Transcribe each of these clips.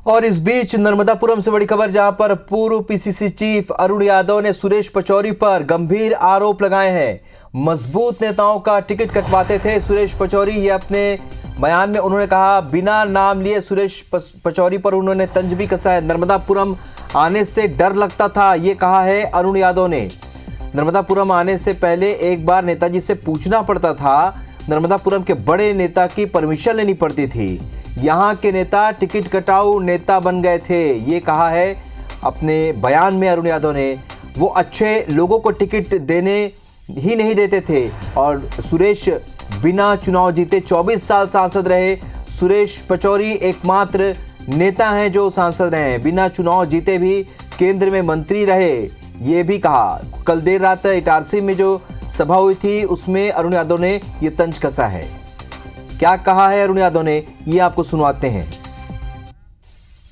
और इस बीच नर्मदापुरम से बड़ी खबर, जहां पर पूर्व पीसीसी चीफ अरुण यादव ने सुरेश पचौरी पर गंभीर आरोप लगाए हैं। मजबूत नेताओं का टिकट कटवाते थे सुरेश पचौरी। ये अपने बयान में उन्होंने कहा। बिना नाम लिए सुरेश पचौरी पर उन्होंने तंज भी कसा है। नर्मदापुरम आने से डर लगता था, ये कहा है अरुण यादव ने। नर्मदापुरम आने से पहले एक बार नेताजी से पूछना पड़ता था। नर्मदापुरम के बड़े नेता की परमिशन लेनी पड़ती थी। यहाँ के नेता टिकट कटाऊ नेता बन गए थे, ये कहा है अपने बयान में अरुण यादव ने। वो अच्छे लोगों को टिकट देने ही नहीं देते थे। और सुरेश बिना चुनाव जीते 24 साल सांसद रहे। सुरेश पचौरी एकमात्र नेता हैं जो सांसद रहे, बिना चुनाव जीते भी केंद्र में मंत्री रहे, ये भी कहा। कल देर रात इटारसी में जो सभा हुई थी उसमें अरुण यादव ने ये तंज कसा है। क्या कहा है अरुण यादव ने, ये आपको सुनवाते हैं।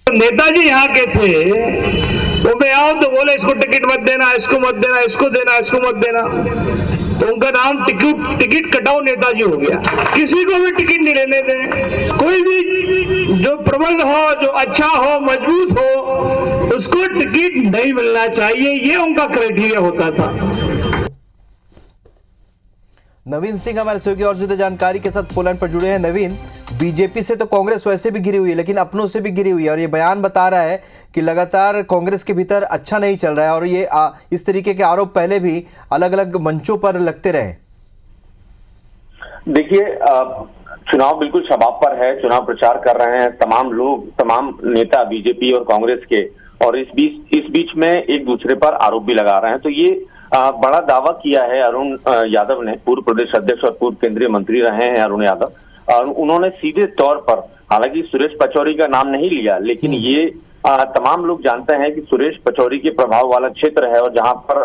नेताजी यहाँ के थे, तो मैं आऊं तो बोले इसको टिकट मत देना, इसको मत देना, इसको देना, इसको मत देना, तो उनका नाम टिकट कटाओ नेताजी हो गया। किसी को भी टिकट नहीं लेने दें। कोई भी जो प्रबल हो, जो अच्छा हो, मजबूत हो, उसको टिकट नहीं मिलना चाहिए, ये उनका क्राइटेरिया होता था। नवीन सिंह हमारे सहयोगी और ज्यादा जानकारी के साथ फोन लाइन पर जुड़े हैं। नवीन, बीजेपी से तो कांग्रेस वैसे भी गिरी हुई है, लेकिन अपनों से भी गिरी हुई है, और ये बयान बता रहा है कि लगातार कांग्रेस के भीतर अच्छा नहीं चल रहा है, और ये इस तरीके के आरोप पहले भी अलग अलग मंचों पर लगते रहे। देखिए, चुनाव बिल्कुल शबाब पर है, चुनाव प्रचार कर रहे हैं तमाम लोग, तमाम नेता बीजेपी और कांग्रेस के, और इस बीच में एक दूसरे पर आरोप भी लगा रहे हैं। तो ये बड़ा दावा किया है अरुण यादव ने। पूर्व प्रदेश अध्यक्ष और पूर्व केंद्रीय मंत्री रहे हैं अरुण यादव, और उन्होंने सीधे तौर पर, हालांकि सुरेश पचौरी का नाम नहीं लिया, लेकिन ये तमाम लोग जानते हैं कि सुरेश पचौरी के प्रभाव वाला क्षेत्र है, और जहां पर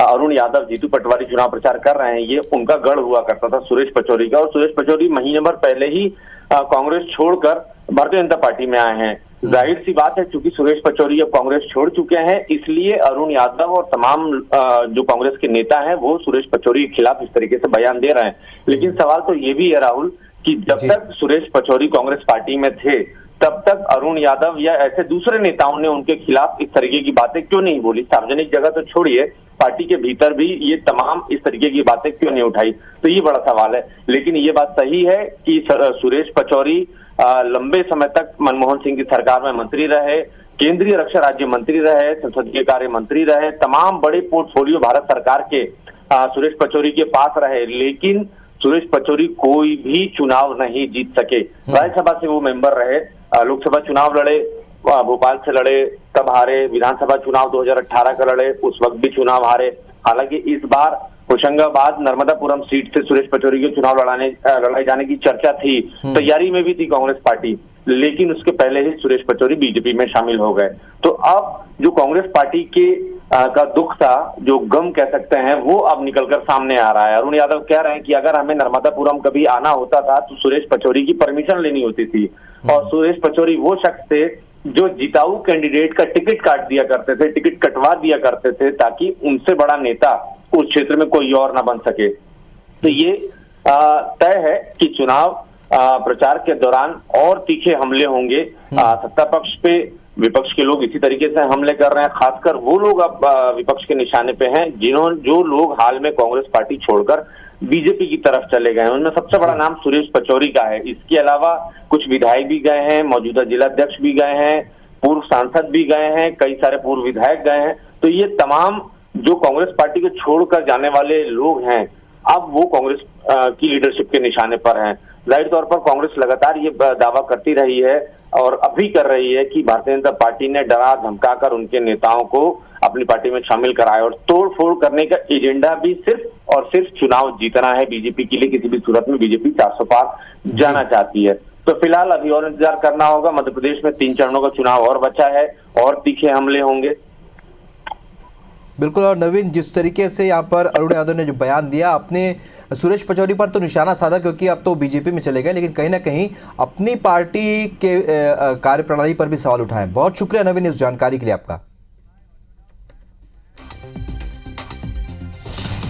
अरुण यादव, जीतू पटवारी चुनाव प्रचार कर रहे हैं, ये उनका गढ़ हुआ करता था सुरेश पचौरी का। और सुरेश पचौरी महीने भर पहले ही कांग्रेस छोड़कर भारतीय जनता पार्टी में आए हैं। जाहिर सी बात है, चूंकि सुरेश पचौरी अब कांग्रेस छोड़ चुके हैं, इसलिए अरुण यादव और तमाम जो कांग्रेस के नेता हैं वो सुरेश पचौरी के खिलाफ इस तरीके से बयान दे रहे हैं। लेकिन सवाल तो ये भी है राहुल कि जब तक सुरेश पचौरी कांग्रेस पार्टी में थे, तब तक अरुण यादव या ऐसे दूसरे नेताओं ने उनके खिलाफ इस तरीके की बातें क्यों नहीं बोली? सार्वजनिक जगह तो छोड़िए, पार्टी के भीतर भी ये तमाम इस तरीके की बातें क्यों नहीं उठाई? तो ये बड़ा सवाल है। लेकिन ये बात सही है कि सुरेश पचौरी लंबे समय तक मनमोहन सिंह की सरकार में मंत्री रहे, केंद्रीय रक्षा राज्य मंत्री रहे, संसदीय कार्य मंत्री रहे, तमाम बड़े पोर्टफोलियो भारत सरकार के सुरेश पचौरी के पास रहे। लेकिन सुरेश पचौरी कोई भी चुनाव नहीं जीत सके। राज्यसभा से वो मेंबर रहे, लोकसभा चुनाव लड़े, भोपाल से लड़े, तब हारे। विधानसभा चुनाव 2018 का लड़े, उस वक्त भी चुनाव हारे। हालांकि इस बार होशंगाबाद नर्मदापुरम सीट से सुरेश पचौरी के चुनाव लड़ाए जाने की चर्चा थी, तैयारी में भी थी कांग्रेस पार्टी, लेकिन उसके पहले ही सुरेश पचौरी बीजेपी में शामिल हो गए। तो अब जो कांग्रेस पार्टी के का दुख था, जो गम कह सकते हैं, वो अब निकलकर सामने आ रहा है। अरुण यादव कह रहे हैं कि अगर हमें नर्मदापुरम कभी आना होता था तो सुरेश पचौरी की परमिशन लेनी होती थी, और सुरेश पचौरी वो शख्स थे जो जिताऊ कैंडिडेट का टिकट काट दिया करते थे, टिकट कटवा दिया करते थे, ताकि उनसे बड़ा नेता उस क्षेत्र में कोई और ना बन सके। तो ये तय है कि चुनाव प्रचार के दौरान और तीखे हमले होंगे। सत्ता पक्ष पे विपक्ष के लोग इसी तरीके से हमले कर रहे हैं। खासकर वो लोग अब विपक्ष के निशाने पे हैं जो लोग हाल में कांग्रेस पार्टी छोड़कर बीजेपी की तरफ चले गए हैं। उनमें सबसे बड़ा नाम सुरेश पचौरी का है। इसके अलावा कुछ विधायक भी गए हैं, मौजूदा जिलाध्यक्ष भी गए हैं, पूर्व सांसद भी गए हैं, कई सारे पूर्व विधायक गए हैं। तो ये तमाम जो कांग्रेस पार्टी को छोड़कर जाने वाले लोग हैं, अब वो कांग्रेस की लीडरशिप के निशाने पर हैं। जाहिर तौर पर कांग्रेस लगातार ये दावा करती रही है और अभी कर रही है कि भारतीय जनता पार्टी ने डरा धमकाकर उनके नेताओं को अपनी पार्टी में शामिल कराया, और तोड़ फोड़ करने का एजेंडा भी सिर्फ और सिर्फ चुनाव जीतना है बीजेपी के लिए। किसी भी सूरत में बीजेपी 400 पार जाना चाहती है। तो फिलहाल अभी और इंतजार करना होगा। मध्य प्रदेश में 3 चरणों का चुनाव और बचा है, और तीखे हमले होंगे। बिल्कुल। और नवीन, जिस तरीके से यहाँ पर अरुण यादव ने जो बयान दिया, अपने सुरेश पचौरी पर तो निशाना साधा, क्योंकि अब तो बीजेपी में चले गए, लेकिन कहीं ना कहीं अपनी पार्टी के कार्यप्रणाली पर भी सवाल उठाए। बहुत शुक्रिया नवीन इस जानकारी के लिए आपका।